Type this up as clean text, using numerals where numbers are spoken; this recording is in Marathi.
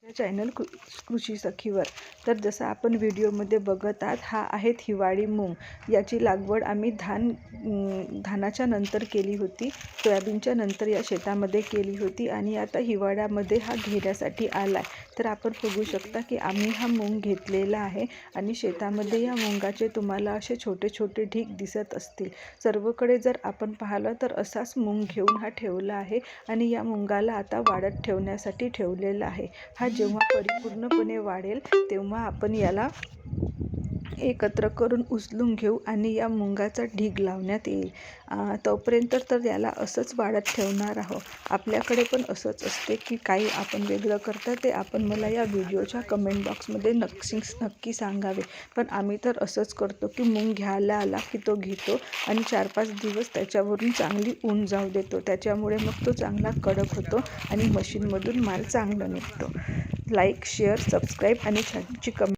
चॅनल कृषी सखीवर। तर जसं आपण व्हिडिओमध्ये बघत आहात, हा आहे हिवाळी मूग। याची लागवड आम्ही धानाच्या नंतर केली होती, सोयाबीनच्या नंतर या शेतामध्ये केली होती आणि आता हिवाळ्यामध्ये हा घेण्यासाठी आला आहे। तर आपण बघू शकता की आम्ही हा मूग घेतलेला आहे आणि शेतामध्ये या मुंगाचे तुम्हाला असे छोटे छोटे ढीग दिसत असतील। सर्वकडे जर आपण पाहिलं तर असाच मूग घेऊन हा ठेवला आहे आणि या मुंगाला आता वाढत ठेवण्यासाठी ठेवलेला आहे। हा जेव्हा परिपूर्णपणे वाढेल तेव्हा आपण याला एकत्र करून उचलून घेऊ आणि या मुंगाचा ढीग लावण्यात येईल। तोपर्यंत तर याला असंच वाढत ठेवणार आहोत। आपल्याकडे पण असंच असते की काही आपण वेगळं करता ते आपण मला या व्हिडिओच्या कमेंट बॉक्समध्ये नक्की सांगावे। पण आम्ही तर असंच करतो की मूग घ्यायला आला की तो घेतो आणि 4-5 दिवस त्याच्यावरून चांगली ऊन जाऊ देतो। त्याच्यामुळे मग तो चांगला कडक होतो आणि मशीनमधून माल चांगला निघतो। लाईक, शेअर, सबस्क्राईब आणि छानची कमेंट